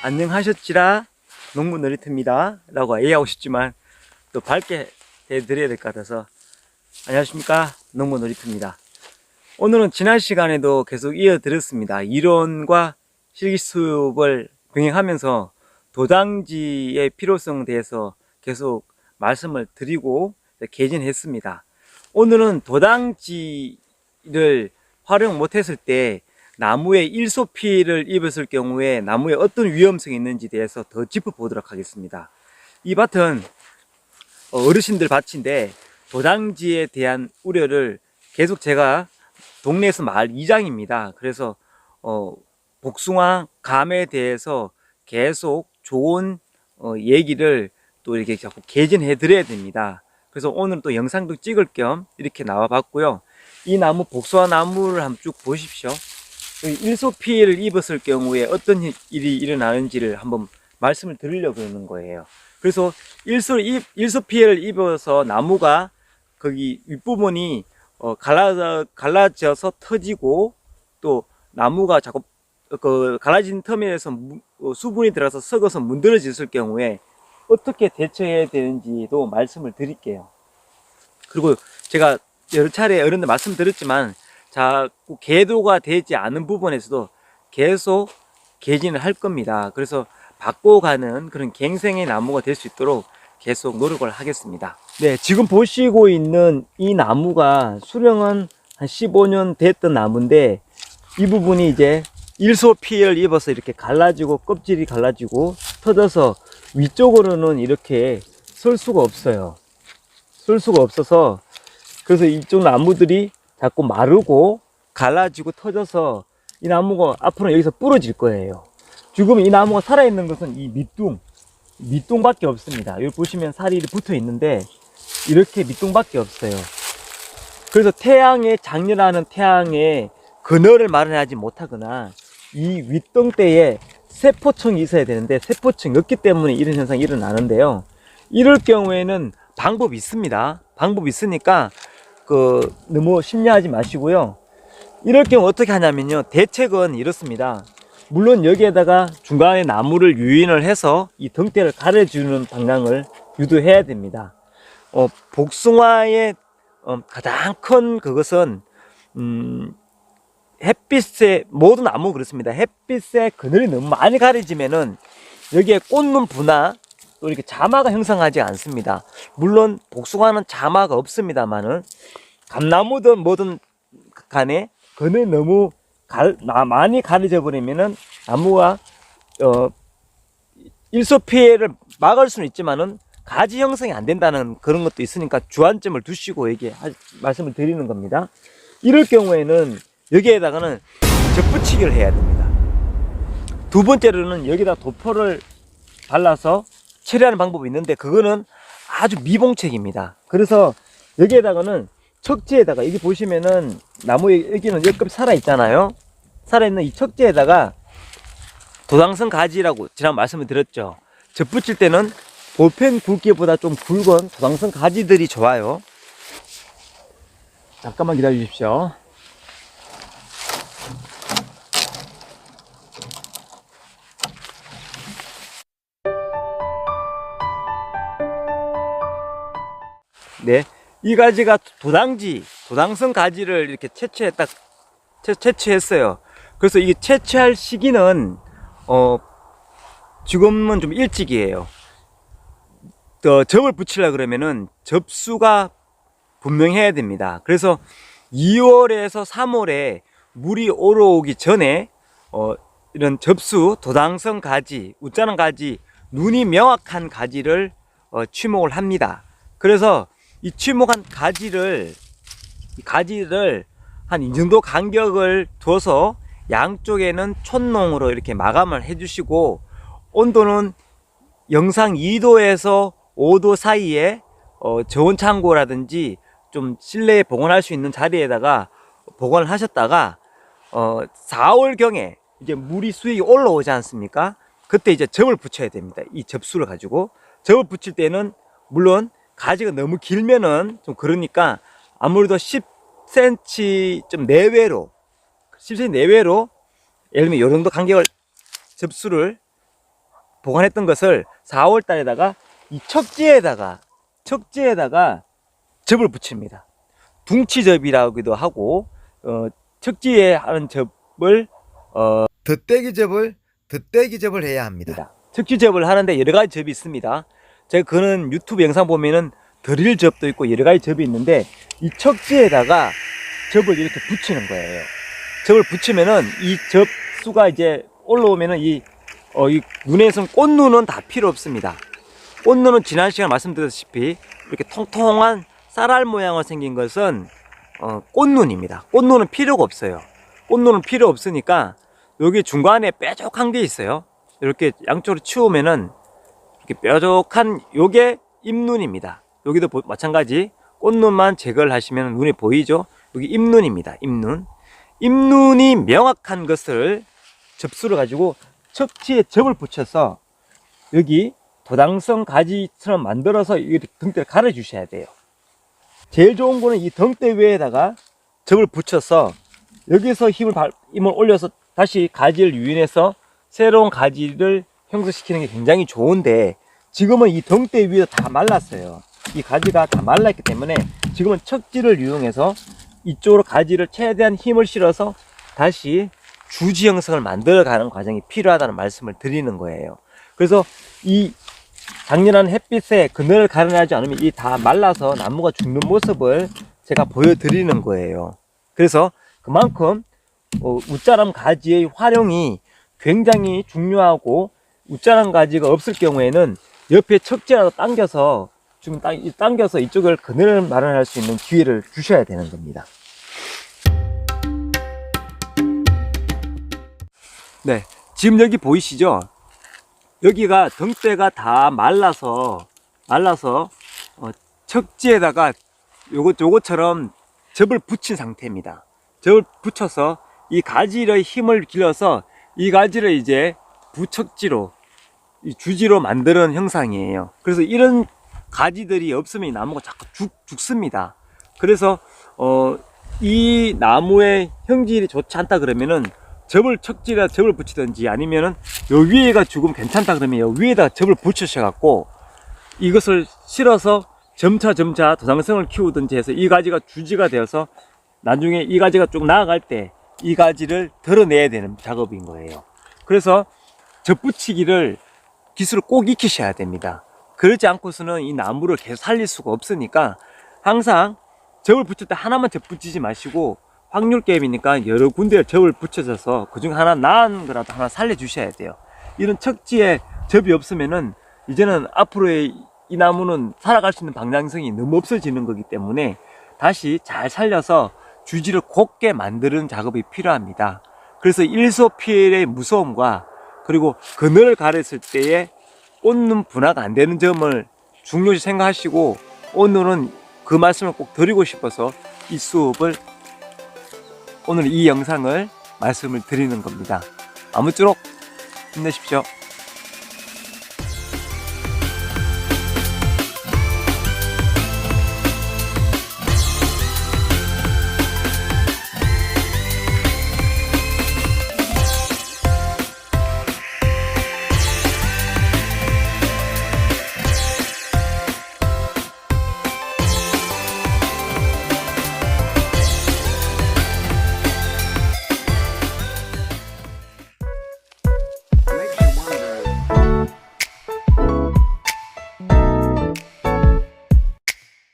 안녕하셨지라 농부 놀이터입니다 라고 얘기하고 싶지만 또 밝게 해드려야 될 것 같아서 안녕하십니까, 농부 놀이터입니다. 오늘은 지난 시간에도 계속 이어드렸습니다. 이론과 실기수업을 병행하면서 도장지의 필요성에 대해서 계속 말씀을 드리고 개진했습니다. 오늘은 도장지를 활용 못했을 때 나무에 일소피를 입었을 경우에 나무에 어떤 위험성이 있는지에 대해서 더 짚어보도록 하겠습니다. 이 밭은 어르신들 밭인데 도장지에 대한 우려를 계속 제가 동네에서 마을 이장입니다. 그래서 복숭아, 감에 대해서 계속 좋은 얘기를 또 이렇게 자꾸 개진해 드려야 됩니다. 그래서 오늘 또 영상도 찍을 겸 이렇게 나와 봤고요. 이 나무, 복숭아 나무를 한번 쭉 보십시오. 일소피해를 입었을 경우에 어떤 일이 일어나는지를 한번 말씀을 드리려고 그러는 거예요. 그래서 일소피해를 입어서 나무가 거기 윗부분이 갈라져서 터지고, 또 나무가 자꾸 갈라진 틈에서 수분이 들어가서 썩어서 문드러졌을 경우에 어떻게 대처해야 되는지도 말씀을 드릴게요. 그리고 제가 여러 차례 어른들 말씀드렸지만 자꾸 계도가 되지 않은 부분에서도 계속 개진을 할 겁니다. 그래서 바꿔가는 그런 갱생의 나무가 될 수 있도록 계속 노력을 하겠습니다. 네, 지금 보시고 있는 이 나무가 수령은 한 15년 됐던 나무인데, 이 부분이 이제 일소피해를 입어서 이렇게 갈라지고 껍질이 갈라지고 터져서 위쪽으로는 이렇게 설 수가 없어요. 설 수가 없어서, 그래서 이쪽 나무들이 자꾸 마르고 갈라지고 터져서 이 나무가 앞으로 여기서 부러질 거예요. 지금 이 나무가 살아있는 것은 이 밑둥밖에 없습니다. 여기 보시면 살이 붙어 있는데 이렇게 밑둥밖에 없어요. 그래서 장렬하는 태양에 그늘을 마련하지 못하거나 이 윗등대에 세포층이 있어야 되는데 세포층이 없기 때문에 이런 현상이 일어나는데요. 이럴 경우에는 방법이 있습니다. 방법이 있으니까 너무 심려하지 마시고요. 이럴 경우 어떻게 하냐면요, 대책은 이렇습니다. 물론 여기에다가 중간에 나무를 유인을 해서 이 등대를 가려주는 방향을 유도해야 됩니다. 복숭아의 가장 큰 그것은 햇빛에, 모든 나무 그렇습니다. 햇빛에 그늘이 너무 많이 가려지면은 여기에 꽃눈부나 또 이렇게 자마가 형성하지 않습니다. 물론 복숭아는 자마가 없습니다만은 감나무든 뭐든 간에 그늘이 너무 많이 가려져 버리면은 나무가 일소피해를 막을 수는 있지만은 가지 형성이 안 된다는 그런 것도 있으니까 주안점을 두시고 말씀을 드리는 겁니다. 이럴 경우에는 여기에다가는 접붙이기를 해야 됩니다. 두 번째로는 여기다 도포를 발라서 처리하는 방법이 있는데 그거는 아주 미봉책입니다. 그래서 여기에다가는 척지에다가, 여기 보시면은 나무에 여기는 여기까지 살아 있잖아요. 살아있는 이 척지에다가 도당성 가지라고 지난 말씀을 드렸죠. 접붙일 때는 볼펜 굵기보다 좀 굵은 도당성 가지들이 좋아요. 잠깐만 기다려 주십시오. 네, 이 가지가 도당성 가지를 이렇게 채취했어요. 그래서 이게 채취할 시기는 지금은 좀 일찍이에요. 접을 붙이려 그러면은 접수가 분명해야 됩니다. 그래서 2월에서 3월에 물이 올라오기 전에 이런 접수, 도당성 가지, 웃자는 가지, 눈이 명확한 가지를 취목을 합니다. 그래서 이 취목한 가지를 한 이 정도 간격을 둬서 양쪽에는 촌농으로 이렇게 마감을 해주시고, 온도는 영상 2도에서 5도 사이에 저온 창고라든지 좀 실내에 보관할 수 있는 자리에다가 보관을 하셨다가 4월경에 이제 물이 수익이 올라오지 않습니까? 그때 이제 접을 붙여야 됩니다. 이 접수를 가지고 접을 붙일 때는 물론 가지가 너무 길면은 좀 그러니까 아무래도 10cm 좀 내외로, 10cm 내외로, 예를 들면 이 정도 간격을 접수를 보관했던 것을 4월 달에다가 이 척지에다가 접을 붙입니다. 둥치접이라고도 하고, 척지에 하는 접을, 덧대기접을 해야 합니다. 척지접을 하는데 여러 가지 접이 있습니다. 제가 그는 유튜브 영상 보면은 드릴 접도 있고 여러 가지 접이 있는데, 이 척지에다가 접을 이렇게 붙이는 거예요. 접을 붙이면은 이 접수가 이제 올라오면은 이 눈에선 꽃눈은 다 필요 없습니다. 꽃눈은 지난 시간에 말씀드렸다시피 이렇게 통통한 쌀알 모양으로 생긴 것은 꽃눈입니다. 꽃눈은 필요가 없어요. 꽃눈은 필요 없으니까 여기 중간에 뾰족한 게 있어요. 이렇게 양쪽으로 치우면은 이렇게 뾰족한 요게 잎눈입니다. 여기도 마찬가지 꽃눈만 제거를 하시면 눈에 보이죠? 여기 잎눈입니다. 잎눈이 명확한 것을 접수를 가지고 척지에 접을 붙여서 여기 도당성 가지처럼 만들어서 등대를 갈아 주셔야 돼요. 제일 좋은 거는 이 등대 위에다가 접을 붙여서 여기서 힘을 올려서 다시 가지를 유인해서 새로운 가지를 형성시키는 게 굉장히 좋은데, 지금은 이 등대 위에 다 말랐어요. 이 가지가 다 말랐기 때문에 지금은 척지를 이용해서 이쪽으로 가지를 최대한 힘을 실어서 다시 주지 형성을 만들어가는 과정이 필요하다는 말씀을 드리는 거예요. 그래서 이 장렬한 햇빛에 그늘을 가려내지 않으면 이 다 말라서 나무가 죽는 모습을 제가 보여드리는 거예요. 그래서 그만큼 웃자람 가지의 활용이 굉장히 중요하고, 웃자람 가지가 없을 경우에는 옆에 척지라도 당겨서 이쪽을 그늘을 마련할 수 있는 기회를 주셔야 되는 겁니다. 네, 지금 여기 보이시죠? 여기가 등대가 다 말라서 척지에다가 요것처럼 접을 붙인 상태입니다. 접을 붙여서 이 가지의 힘을 길러서 이 가지를 이제 부척지로, 주지로 만드는 형상이에요. 그래서 이런 가지들이 없으면 이 나무가 자꾸 죽습니다. 그래서 이 나무의 형질이 좋지 않다 그러면은 척지에다 접을 붙이든지, 아니면은 요 위에가 죽으면 괜찮다 그러면 요 위에다 접을 붙이셔갖고 이것을 실어서 점차 도상성을 키우든지 해서 이 가지가 주지가 되어서 나중에 이 가지가 쭉 나아갈 때 이 가지를 드러내야 되는 작업인 거예요. 그래서 접 붙이기를 기술을 꼭 익히셔야 됩니다. 그렇지 않고서는 이 나무를 계속 살릴 수가 없으니까 항상 접을 붙일 때 하나만 접 붙이지 마시고 확률 게임이니까 여러 군데에 접을 붙여져서 그중 하나 나은 거라도 하나 살려 주셔야 돼요. 이런 척지에 접이 없으면은 이제는 앞으로의 이 나무는 살아갈 수 있는 방향성이 너무 없어지는 거기 때문에 다시 잘 살려서 주지를 곱게 만드는 작업이 필요합니다. 그래서 일소필의 무서움과 그리고 그늘을 가렸을 때의 꽃눈 분화가 안 되는 점을 중요시 생각하시고, 오늘은 그 말씀을 꼭 드리고 싶어서 이 수업을, 오늘 이 영상을 말씀을 드리는 겁니다. 아무쪼록 힘내십시오.